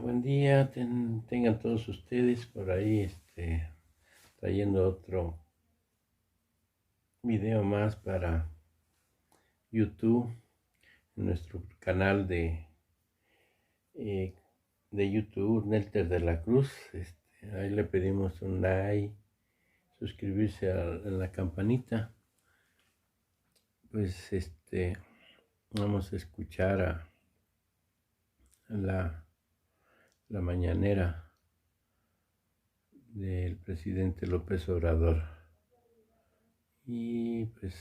Buen día, tengan todos ustedes por ahí, trayendo otro video más para YouTube, en nuestro canal de YouTube, Nelter de la Cruz. Ahí le pedimos un like, suscribirse a la campanita. Pues vamos a escuchar a la mañanera del presidente López Obrador. Y pues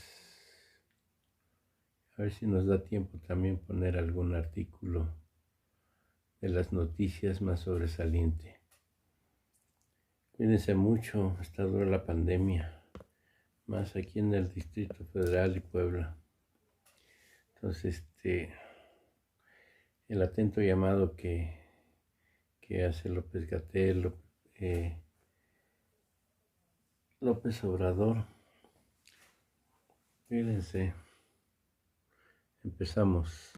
a ver si nos da tiempo también poner algún artículo de las noticias más sobresaliente. Cuídense mucho, está dura la pandemia, más aquí en el Distrito Federal y Puebla. Entonces, el atento llamado que hace López-Gatell, López Obrador. Cuídense. Empezamos.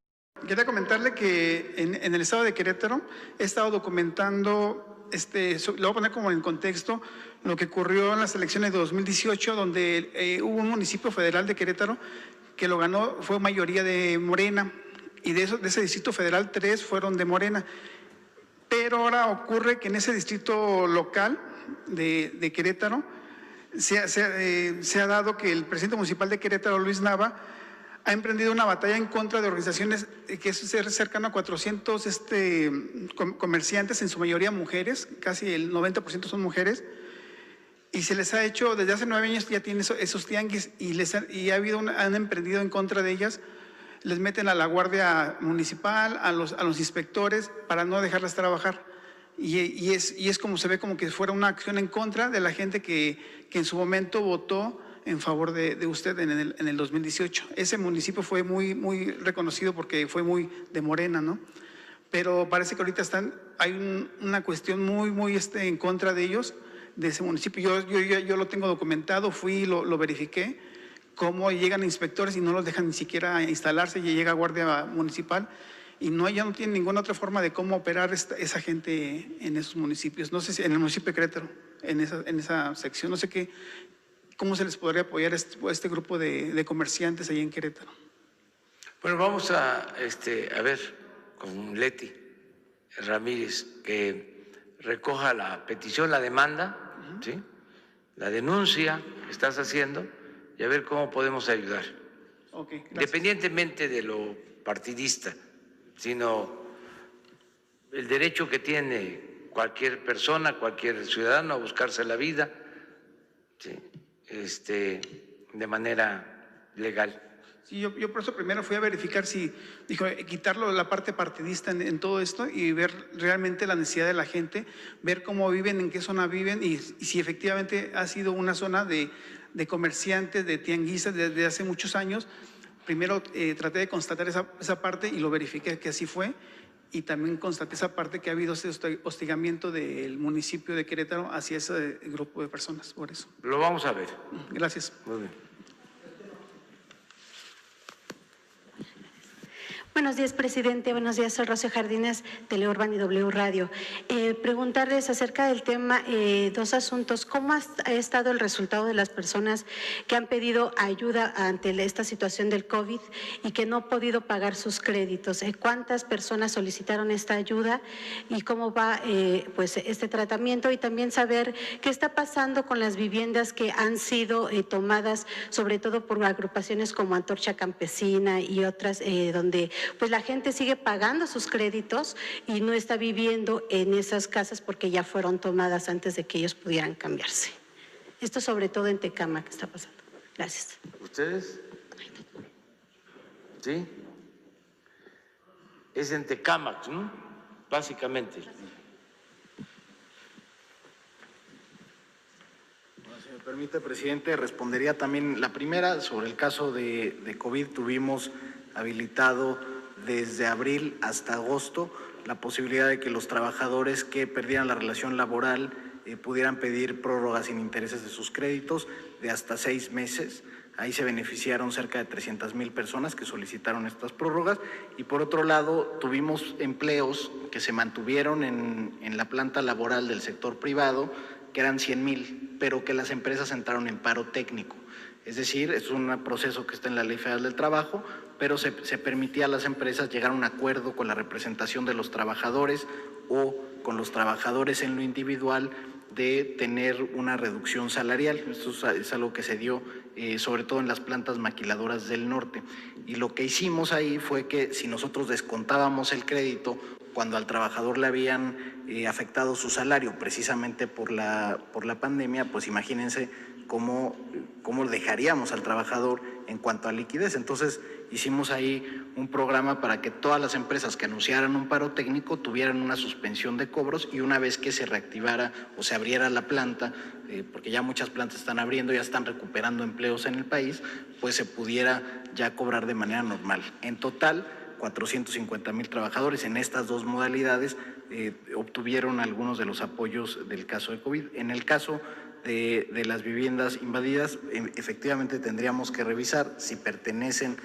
Quería comentarle que en el estado de Querétaro he estado documentando, lo voy a poner como en contexto, lo que ocurrió en las elecciones de 2018, donde hubo un municipio federal de Querétaro que lo ganó, fue mayoría de Morena, y de ese distrito federal 3 fueron de Morena. Pero ahora ocurre que en ese distrito local de Querétaro se ha dado que el presidente municipal de Querétaro, Luis Nava, ha emprendido una batalla en contra de organizaciones que es cercano a 400 comerciantes, en su mayoría mujeres, casi el 90% son mujeres, y se les ha hecho, desde hace 9 años ya tienen esos tianguis, y han emprendido en contra de ellas. Les meten a la Guardia Municipal, a los inspectores, para no dejarlas trabajar. Y es como se ve como que fuera una acción en contra de la gente que en su momento votó en favor de usted en el 2018. Ese municipio fue muy reconocido porque fue muy de Morena, ¿no? Pero parece que ahorita hay una cuestión muy en contra de ellos, de ese municipio. Yo lo tengo documentado, fui y lo verifiqué, cómo llegan inspectores y no los dejan ni siquiera instalarse, y llega Guardia Municipal, y ya no tienen ninguna otra forma de cómo operar esa gente en esos municipios. No sé si en el municipio de Querétaro, en esa sección, no sé cómo se les podría apoyar este grupo de comerciantes ahí en Querétaro. Bueno, vamos a ver con Leti Ramírez que recoja la petición, la demanda, ¿sí? La denuncia que estás haciendo, y a ver cómo podemos ayudar. Okay, independientemente de lo partidista, sino el derecho que tiene cualquier persona, cualquier ciudadano a buscarse la vida, ¿sí? De manera legal. Sí, yo por eso primero fui a verificar quitarlo la parte partidista en todo esto, y ver realmente la necesidad de la gente, ver cómo viven, en qué zona viven, y si efectivamente ha sido una zona de comerciantes, de tianguistas desde hace muchos años. Primero traté de constatar esa parte y lo verifiqué que así fue, y también constaté esa parte que ha habido ese hostigamiento del municipio de Querétaro hacia ese grupo de personas, por eso. Lo vamos a ver. Gracias. Muy bien. Buenos días, presidente. Buenos días, soy Rocío Jardines, Teleurban y W Radio. Preguntarles acerca del tema, 2 asuntos. ¿Cómo ha estado el resultado de las personas que han pedido ayuda ante esta situación del COVID y que no han podido pagar sus créditos? ¿Cuántas personas solicitaron esta ayuda y cómo va pues este tratamiento? Y también saber qué está pasando con las viviendas que han sido tomadas, sobre todo por agrupaciones como Antorcha Campesina y otras, donde pues la gente sigue pagando sus créditos y no está viviendo en esas casas porque ya fueron tomadas antes de que ellos pudieran cambiarse. Esto sobre todo en Tecámac está pasando. Gracias. ¿Ustedes? ¿Sí? Es en Tecámac, ¿no? Básicamente. Si me permite, presidente, respondería también la primera. Sobre el caso de COVID, tuvimos habilitado desde abril hasta agosto la posibilidad de que los trabajadores que perdieran la relación laboral pudieran pedir prórrogas sin intereses de sus créditos de hasta 6 meses. Ahí se beneficiaron cerca de 300,000 personas que solicitaron estas prórrogas. Y por otro lado, tuvimos empleos que se mantuvieron en la planta laboral del sector privado, que eran 100,000, pero que las empresas entraron en paro técnico. Es decir, es un proceso que está en la Ley Federal del Trabajo, pero se permitía a las empresas llegar a un acuerdo con la representación de los trabajadores o con los trabajadores en lo individual de tener una reducción salarial. Esto es algo que se dio sobre todo en las plantas maquiladoras del norte. Y lo que hicimos ahí fue que si nosotros descontábamos el crédito cuando al trabajador le habían afectado su salario precisamente por la pandemia, pues imagínense cómo dejaríamos al trabajador en cuanto a liquidez. Entonces hicimos ahí un programa para que todas las empresas que anunciaran un paro técnico tuvieran una suspensión de cobros, y una vez que se reactivara o se abriera la planta, porque ya muchas plantas están abriendo, ya están recuperando empleos en el país, pues se pudiera ya cobrar de manera normal. En total, 450,000 trabajadores en estas dos modalidades obtuvieron algunos de los apoyos del caso de COVID. En el caso de las viviendas invadidas, efectivamente tendríamos que revisar si pertenecen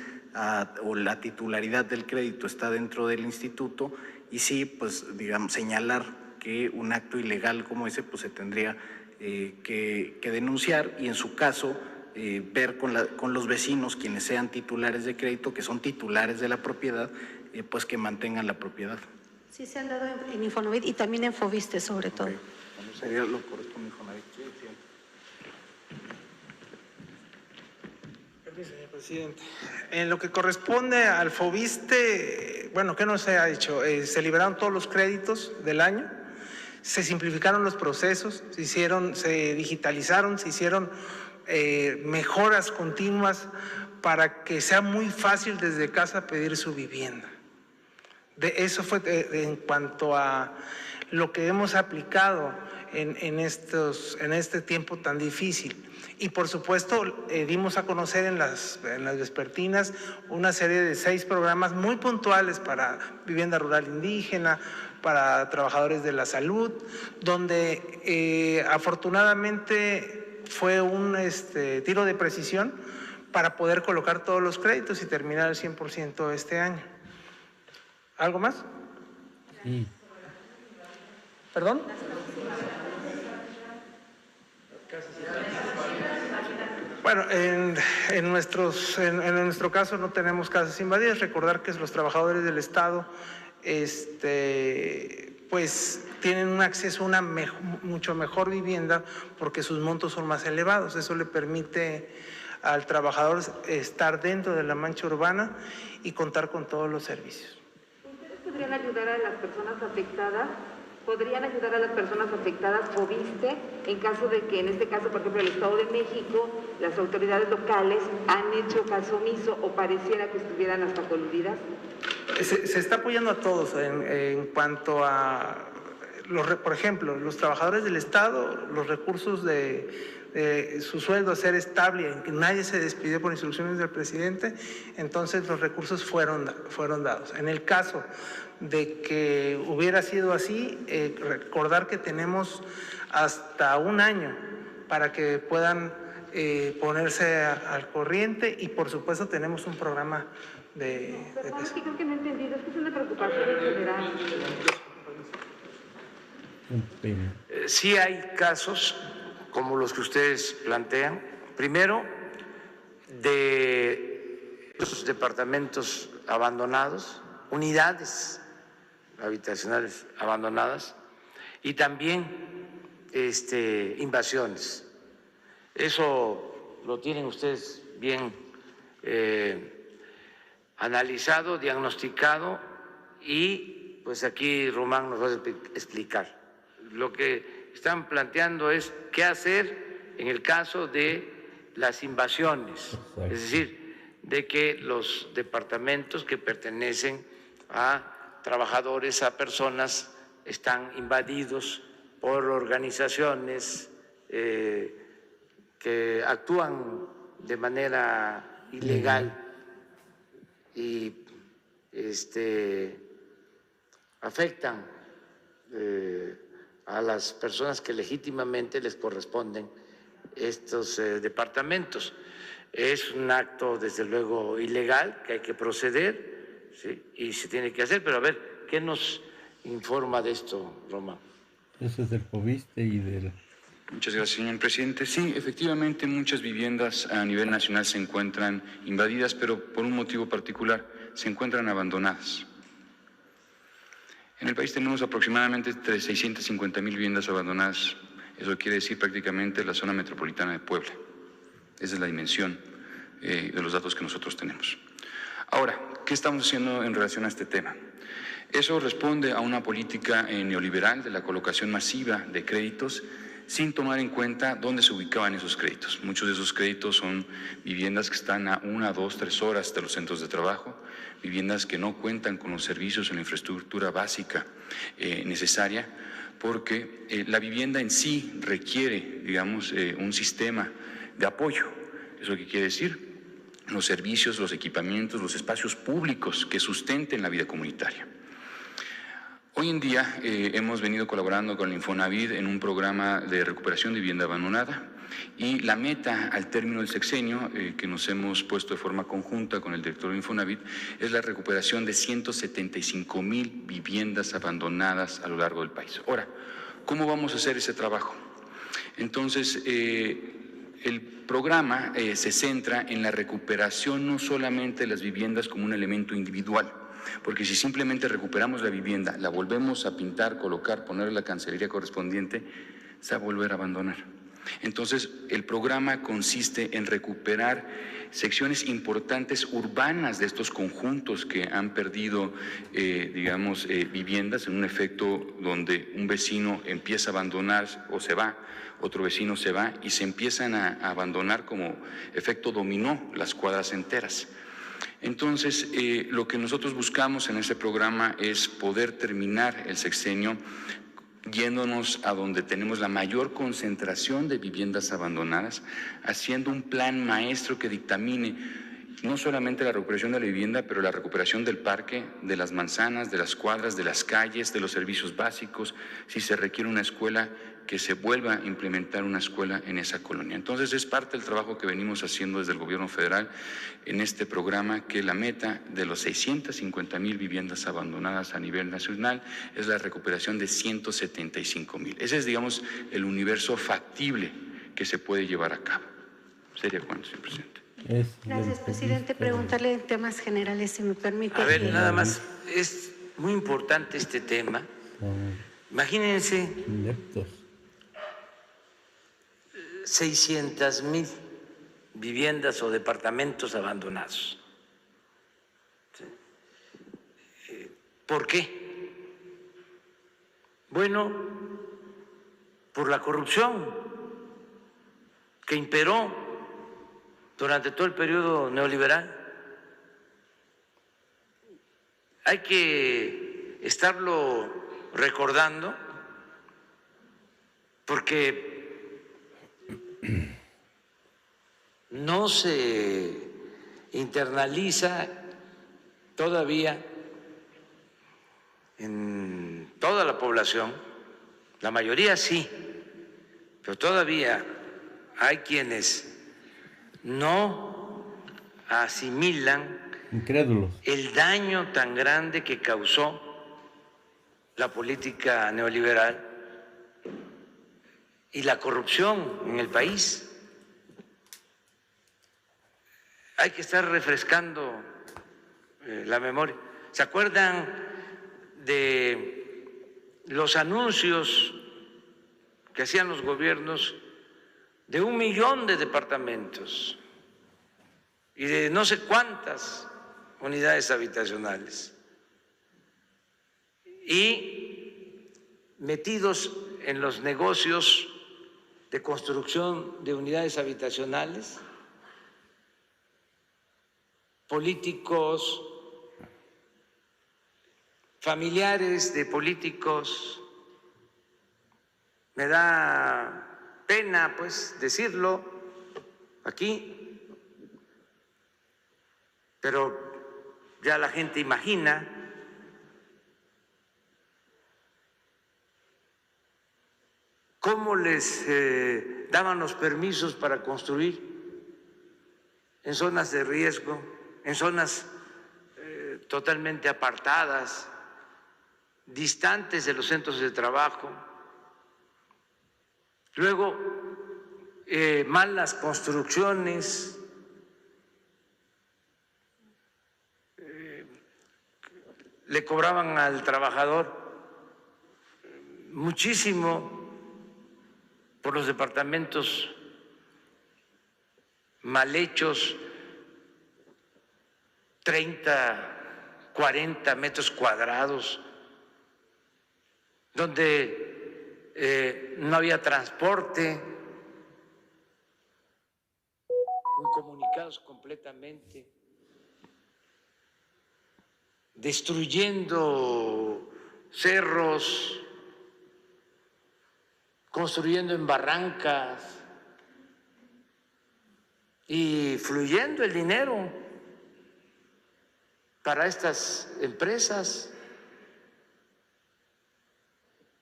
o la titularidad del crédito está dentro del instituto, y sí, pues digamos, señalar que un acto ilegal como ese pues se tendría que denunciar, y en su caso ver con los vecinos, quienes sean titulares de crédito, que son titulares de la propiedad, pues que mantengan la propiedad. Sí, se han dado en Infonavit y también en Foviste sobre todo. Okay. Bueno, sería lo corresponde Infonavit. Sí. Señor presidente, en lo que corresponde al Foviste, bueno, ¿qué no se ha dicho? Se liberaron todos los créditos del año, se simplificaron los procesos, se digitalizaron, se hicieron mejoras continuas para que sea muy fácil desde casa pedir su vivienda. Eso fue en cuanto a lo que hemos aplicado en este tiempo tan difícil. Y por supuesto dimos a conocer en las vespertinas una serie de 6 programas muy puntuales para vivienda rural indígena, para trabajadores de la salud, donde afortunadamente fue un tiro de precisión para poder colocar todos los créditos y terminar el 100% este año. ¿Algo más? Sí. ¿Perdón? Bueno, en nuestro caso no tenemos casas invadidas. Recordar que los trabajadores del Estado pues tienen un acceso a una mucho mejor vivienda porque sus montos son más elevados. Eso le permite al trabajador estar dentro de la mancha urbana y contar con todos los servicios. ¿Ustedes podrían ayudar a las personas afectadas? ¿Podrían ayudar a las personas afectadas Foviste en caso de que, en este caso, por ejemplo, el Estado de México, las autoridades locales han hecho caso omiso o pareciera que estuvieran hasta coludidas? Se está apoyando a todos en cuanto a, por ejemplo, los trabajadores del Estado, los recursos de su sueldo a ser estable, en que nadie se despidió por instrucciones del presidente, entonces los recursos fueron dados. En el caso de que hubiera sido así, recordar que tenemos hasta un año para que puedan ponerse al corriente, y por supuesto tenemos un programa de Perdón, es que creo que no he entendido, es que es una preocupación en general. Sí hay casos como los que ustedes plantean. Primero, de los departamentos abandonados, unidades habitacionales abandonadas, y también invasiones. Eso lo tienen ustedes bien analizado, diagnosticado, y pues aquí Román nos va a explicar. Lo que están planteando es qué hacer en el caso de las invasiones. Exacto. Es decir, de que los departamentos que pertenecen a trabajadores, a personas, están invadidos por organizaciones que actúan de manera ilegal y afectan a las personas que legítimamente les corresponden estos departamentos. es un acto desde luego ilegal que hay que proceder, ¿sí? Y se tiene que hacer, pero a ver, ¿qué nos informa de esto, Román? Eso es del Fobiste y del... Muchas gracias, señor presidente. Sí, efectivamente, muchas viviendas a nivel nacional se encuentran invadidas, pero por un motivo particular, se encuentran abandonadas. En el país tenemos aproximadamente 650,000 viviendas abandonadas. Eso quiere decir prácticamente la zona metropolitana de Puebla. Esa es la dimensión de los datos que nosotros tenemos. Ahora, ¿qué estamos haciendo en relación a este tema? Eso responde a una política neoliberal de la colocación masiva de créditos sin tomar en cuenta dónde se ubicaban esos créditos. Muchos de esos créditos son viviendas que están a 1, 2, 3 horas de los centros de trabajo, viviendas que no cuentan con los servicios en la infraestructura básica necesaria, porque la vivienda en sí requiere, digamos, un sistema de apoyo. ¿Eso qué quiere decir? Los servicios, los equipamientos, los espacios públicos que sustenten la vida comunitaria. Hoy en día hemos venido colaborando con el Infonavit en un programa de recuperación de vivienda abandonada y la meta al término del sexenio que nos hemos puesto de forma conjunta con el director de Infonavit es la recuperación de 175,000 viviendas abandonadas a lo largo del país. Ahora, ¿cómo vamos a hacer ese trabajo? Entonces, el programa se centra en la recuperación no solamente de las viviendas como un elemento individual, porque si simplemente recuperamos la vivienda, la volvemos a pintar, colocar, poner la cancelería correspondiente, se va a volver a abandonar. Entonces, el programa consiste en recuperar secciones importantes urbanas de estos conjuntos que han perdido, digamos, viviendas en un efecto donde un vecino empieza a abandonar o se va, otro vecino se va y se empiezan a abandonar como efecto dominó las cuadras enteras. Entonces, lo que nosotros buscamos en ese programa es poder terminar el sexenio yéndonos a donde tenemos la mayor concentración de viviendas abandonadas, haciendo un plan maestro que dictamine no solamente la recuperación de la vivienda, pero la recuperación del parque, de las manzanas, de las cuadras, de las calles, de los servicios básicos, si se requiere una escuela, que se vuelva a implementar una escuela en esa colonia. Entonces, es parte del trabajo que venimos haciendo desde el gobierno federal en este programa, que la meta de los 650,000 viviendas abandonadas a nivel nacional es la recuperación de 175,000. Ese es, digamos, el universo factible que se puede llevar a cabo. ¿Sería cuánto, señor presidente? Gracias, presidente. Preguntarle en temas generales, si me permite. A ver, nada más, es muy importante este tema. Imagínense 600,000 viviendas o departamentos abandonados. ¿Por qué? Bueno, por la corrupción que imperó durante todo el periodo neoliberal. Hay que estarlo recordando porque no se internaliza todavía en toda la población, la mayoría sí, pero todavía hay quienes no asimilan incrédulos el daño tan grande que causó la política neoliberal y la corrupción en el país. Hay que estar refrescando la memoria. ¿Se acuerdan de los anuncios que hacían los gobiernos de 1 millón de departamentos y de no sé cuántas unidades habitacionales? Y metidos en los negocios de construcción de unidades habitacionales, políticos, familiares de políticos. Me da pena, pues, decirlo aquí, pero ya la gente imagina cómo les daban los permisos para construir en zonas de riesgo, en zonas totalmente apartadas, distantes de los centros de trabajo. Luego, malas construcciones, le cobraban al trabajador muchísimo por los departamentos mal hechos, 30, 40 metros cuadrados, donde no había transporte, incomunicados completamente, destruyendo cerros, construyendo en barrancas y fluyendo el dinero para estas empresas.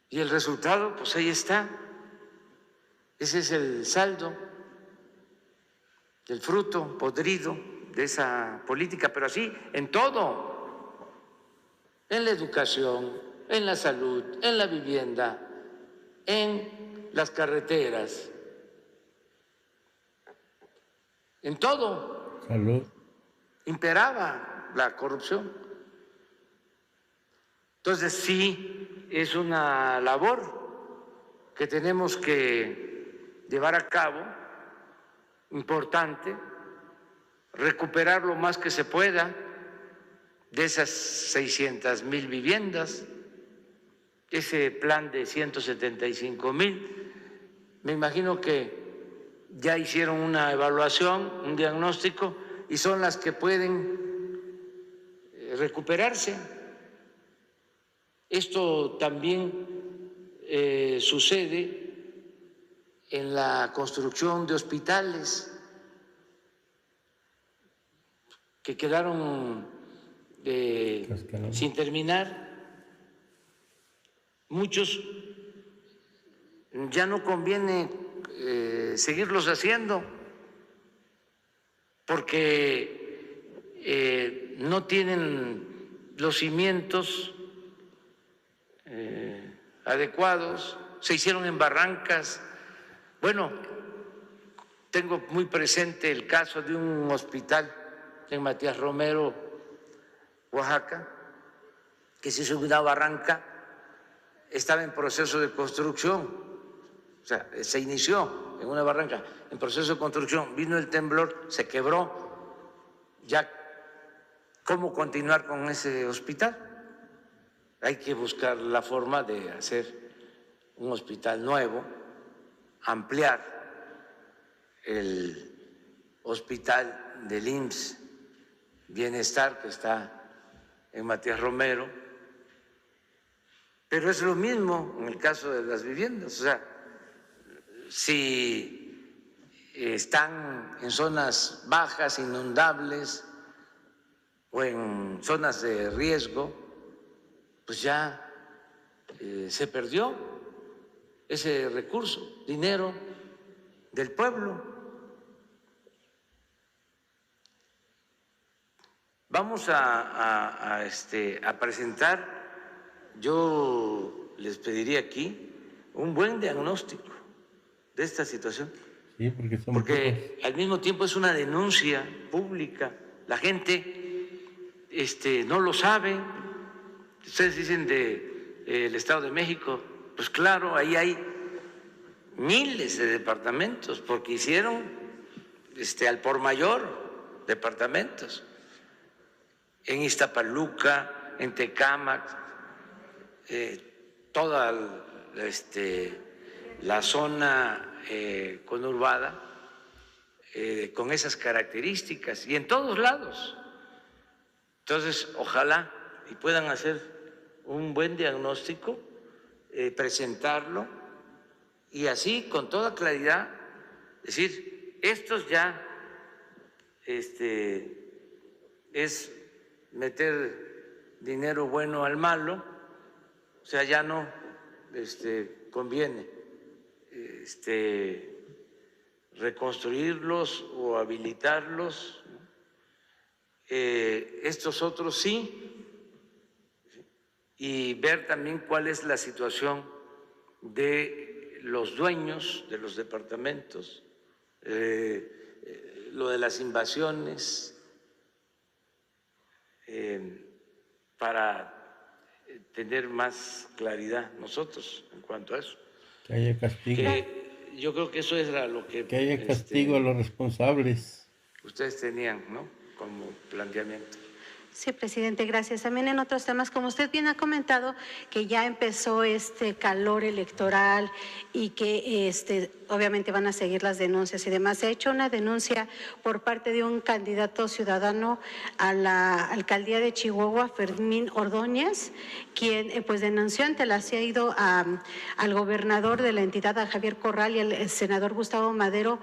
Y el resultado, pues ahí está. Ese es el saldo, el fruto podrido de esa política, pero así en todo, en la educación, en la salud, en la vivienda, en las carreteras, en todo. Salud. Imperaba la corrupción. Entonces sí es una labor que tenemos que llevar a cabo, importante, recuperar lo más que se pueda de esas 600,000 viviendas, ese plan de 175,000. Me imagino que ya hicieron una evaluación, un diagnóstico, y son las que pueden recuperarse. Esto también sucede en la construcción de hospitales que quedaron sin terminar. Muchos ya no conviene seguirlos haciendo porque no tienen los cimientos adecuados, se hicieron en barrancas. Bueno, tengo muy presente el caso de un hospital en Matías Romero, Oaxaca, que se hizo en una barranca, estaba en proceso de construcción. O sea, se inició en una barranca, en proceso de construcción, vino el temblor, se quebró. Ya, ¿cómo continuar con ese hospital? Hay que buscar la forma de hacer un hospital nuevo, ampliar el hospital del IMSS Bienestar que está en Matías Romero, pero es lo mismo en el caso de las viviendas. O sea, si están en zonas bajas, inundables o en zonas de riesgo, pues ya se perdió ese recurso, dinero del pueblo. Vamos a presentar, yo les pediría aquí un buen diagnóstico de esta situación. Sí, porque al mismo tiempo es una denuncia pública. La gente no lo sabe. Ustedes dicen del Estado de México, pues claro, ahí hay miles de departamentos, porque hicieron al por mayor departamentos. En Iztapaluca, en Tecámac, toda la zona conurbada con esas características, y en todos lados. Entonces, ojalá y puedan hacer un buen diagnóstico, presentarlo, y así con toda claridad decir, estos ya es meter dinero bueno al malo, o sea, ya no conviene reconstruirlos o habilitarlos. Estos otros sí, y ver también cuál es la situación de los dueños de los departamentos, lo de las invasiones, para tener más claridad nosotros en cuanto a eso. Que haya castigo. Yo creo que eso era lo que haya castigo a los responsables. Ustedes tenían, ¿no?, como planteamiento. Sí, presidente, gracias. También en otros temas, como usted bien ha comentado, que ya empezó este calor electoral y que obviamente van a seguir las denuncias y demás. Se ha hecho una denuncia por parte de un candidato ciudadano a la alcaldía de Chihuahua, Fermín Ordóñez, quien pues denunció ante la se ha ido al gobernador de la entidad, a Javier Corral, y al senador Gustavo Madero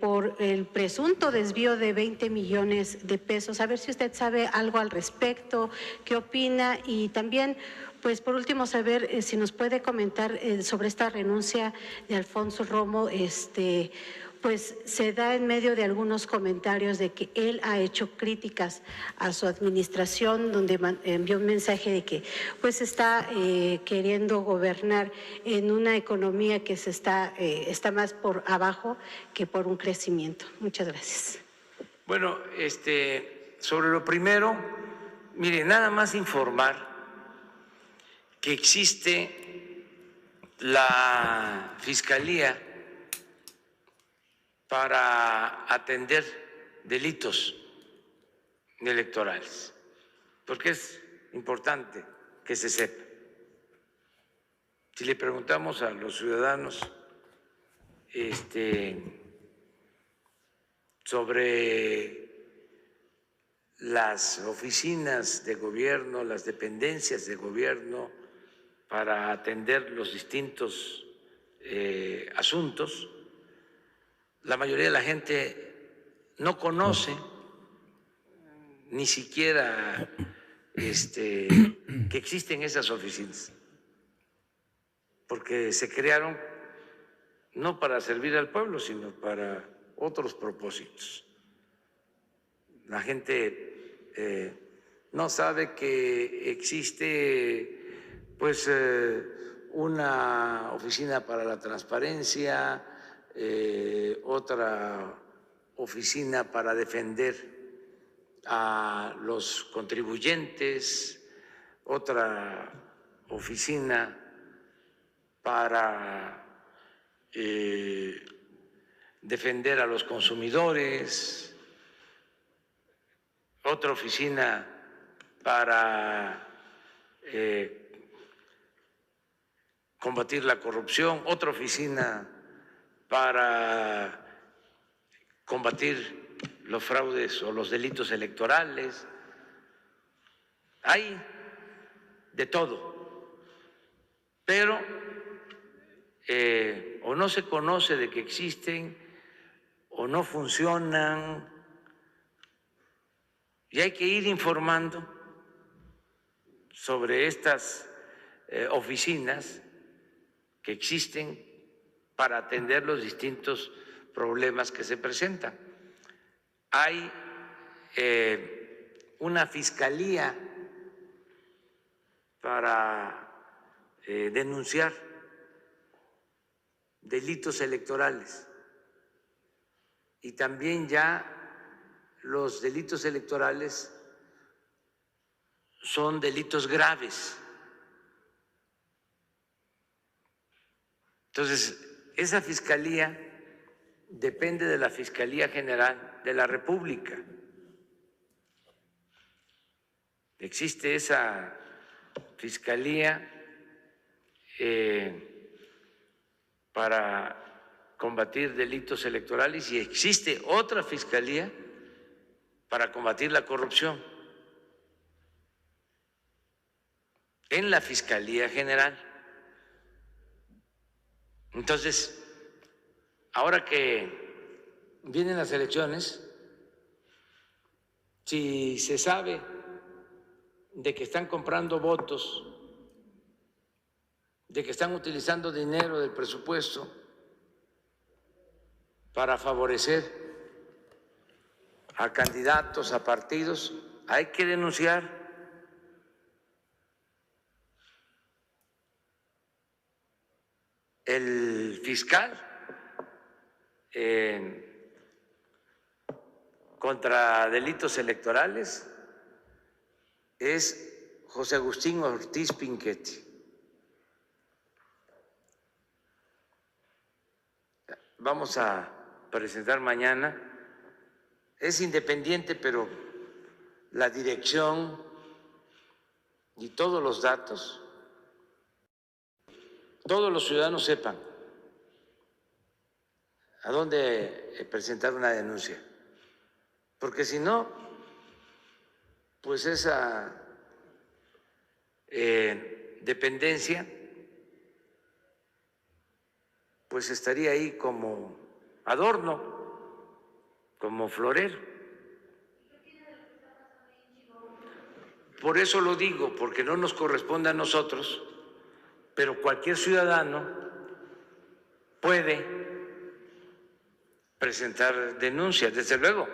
por el presunto desvío de 20 millones de pesos. A ver si usted sabe algo al respecto, qué opina, y también, pues por último, saber si nos puede comentar sobre esta renuncia de Alfonso Romo. Pues se da en medio de algunos comentarios de que él ha hecho críticas a su administración, donde envió un mensaje de que pues está queriendo gobernar en una economía que está más por abajo que por un crecimiento. Muchas gracias. Bueno, sobre lo primero, mire, nada más informar que existe la Fiscalía para atender delitos electorales, porque es importante que se sepa. Si le preguntamos a los ciudadanos sobre las oficinas de gobierno, las dependencias de gobierno para atender los distintos asuntos, la mayoría de la gente no conoce ni siquiera que existen esas oficinas, porque se crearon no para servir al pueblo, sino para otros propósitos. La gente no sabe que existe pues una oficina para la transparencia, otra oficina para defender a los contribuyentes, otra oficina para defender a los consumidores, otra oficina para combatir la corrupción, otra oficina para combatir los fraudes o los delitos electorales. Hay de todo, pero o no se conoce de que existen o no funcionan, y hay que ir informando sobre estas oficinas que existen para atender los distintos problemas que se presentan. Hay una fiscalía para denunciar delitos electorales, y también ya los delitos electorales son delitos graves. Entonces, esa fiscalía depende de la Fiscalía General de la República. Existe esa fiscalía para combatir delitos electorales, y existe otra fiscalía para combatir la corrupción en la Fiscalía General. Entonces, ahora que vienen las elecciones, si se sabe de que están comprando votos, de que están utilizando dinero del presupuesto para favorecer a candidatos, a partidos, hay que denunciar. El fiscal contra delitos electorales es José Agustín Ortiz Pinchetti. Vamos a presentar mañana, es independiente, pero la dirección y todos los datos, todos los ciudadanos sepan a dónde presentar una denuncia, porque si no, pues esa dependencia pues estaría ahí como adorno, como florero. Por eso lo digo, porque no nos corresponde a nosotros, pero cualquier ciudadano puede presentar denuncias, desde luego,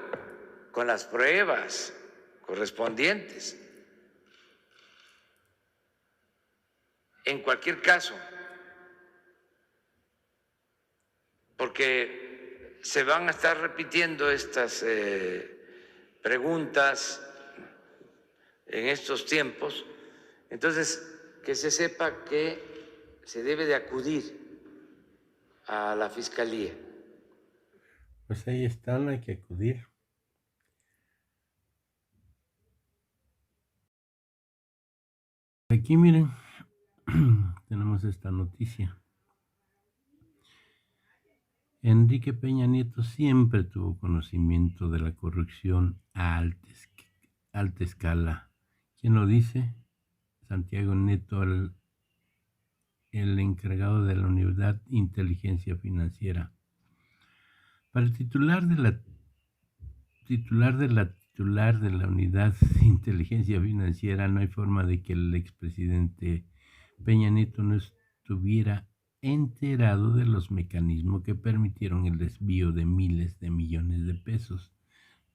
con las pruebas correspondientes. En cualquier caso, porque se van a estar repitiendo estas preguntas en estos tiempos, entonces que se sepa que se debe de acudir a la Fiscalía. Pues ahí están, hay que acudir. Aquí miren, tenemos esta noticia. Enrique Peña Nieto siempre tuvo conocimiento de la corrupción a alta escala. ¿Quién lo dice? Santiago Nieto, el encargado de la Unidad de Inteligencia Financiera. Para el titular de la Unidad de Inteligencia Financiera, no hay forma de que el expresidente Peña Nieto no estuviera enterado de los mecanismos que permitieron el desvío de miles de millones de pesos.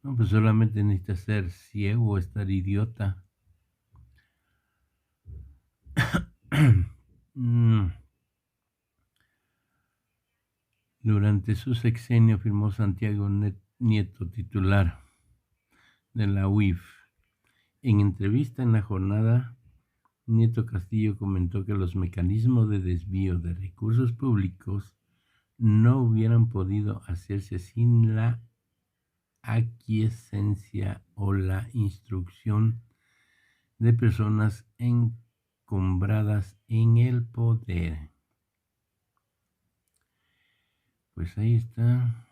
No, pues solamente necesita ser ciego o estar idiota. Durante su sexenio firmó Santiago Nieto, titular de la UIF. En entrevista en La Jornada, Nieto Castillo comentó que los mecanismos de desvío de recursos públicos no hubieran podido hacerse sin la aquiescencia o la instrucción de personas encumbradas en el poder. Pues ahí está.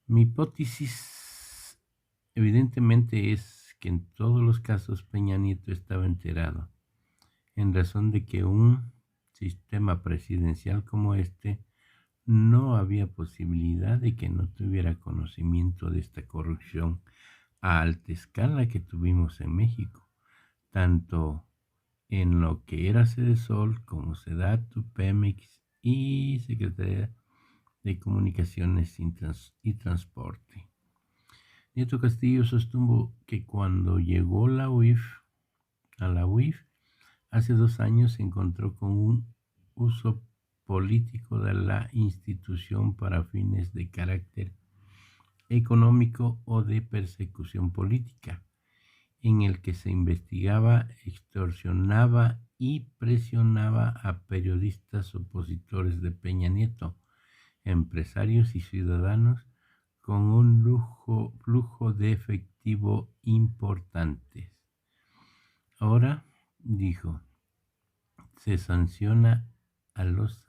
Mi hipótesis evidentemente es que en todos los casos Peña Nieto estaba enterado, en razón de que un sistema presidencial como este no había posibilidad de que no tuviera conocimiento de esta corrupción a alta escala que tuvimos en México, tanto en lo que era Sedesol como Sedatu, Pemex y Secretaría de Comunicaciones y Transporte. Nieto Castillo sostuvo que cuando llegó a la UIF, hace 2 años se encontró con un uso político de la institución para fines de carácter económico o de persecución política, en el que se investigaba, extorsionaba y presionaba a periodistas opositores de Peña Nieto, empresarios y ciudadanos con un flujo de efectivo importantes. Ahora, dijo, se sanciona a los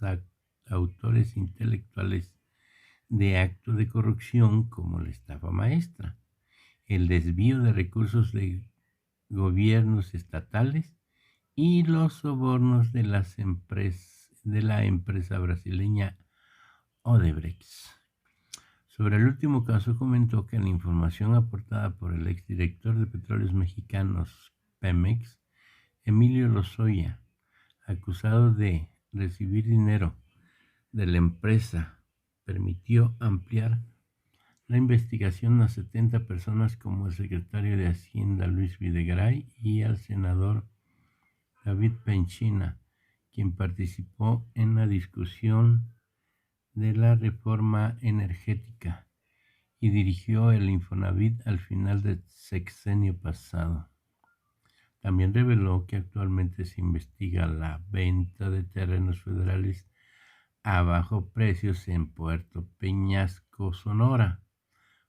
autores intelectuales de actos de corrupción como la estafa maestra, el desvío de recursos de gobiernos estatales y los sobornos de la empresa brasileña Odebrecht. Sobre el último caso comentó que la información aportada por el exdirector de Petróleos Mexicanos Pemex, Emilio Lozoya, acusado de recibir dinero de la empresa permitió ampliar la investigación a 70 personas como el secretario de Hacienda Luis Videgaray y al senador David Penchina, quien participó en la discusión de la reforma energética y dirigió el Infonavit al final del sexenio pasado. También reveló que actualmente se investiga la venta de terrenos federales a bajo precios en Puerto Peñasco, Sonora,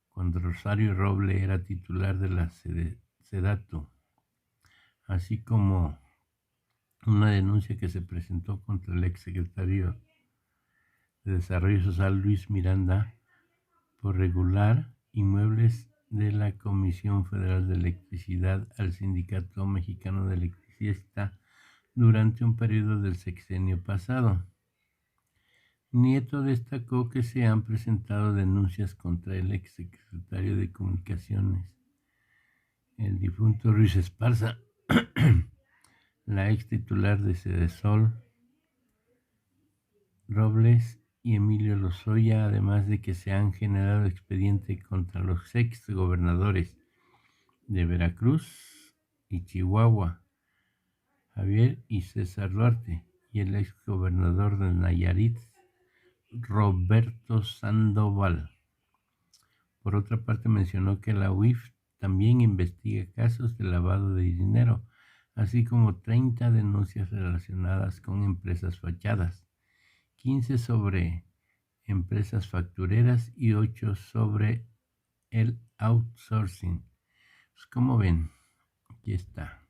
cuando Rosario Roble era titular de la SEDATU, así como una denuncia que se presentó contra el exsecretario de Desarrollo Social Luis Miranda por regular inmuebles de la Comisión Federal de Electricidad al Sindicato Mexicano de Electricistas durante un periodo del sexenio pasado. Nieto destacó que se han presentado denuncias contra el exsecretario de Comunicaciones, el difunto Ruiz Esparza, la ex titular de Sedesol, Robles y Emilio Lozoya, además de que se han generado expedientes contra los ex gobernadores de Veracruz y Chihuahua, Javier y César Duarte, y el ex gobernador de Nayarit, Roberto Sandoval. Por otra parte, mencionó que la UIF también investiga casos de lavado de dinero, así como 30 denuncias relacionadas con empresas fachadas, 15 sobre empresas factureras y 8 sobre el outsourcing. Pues, como ven, aquí está.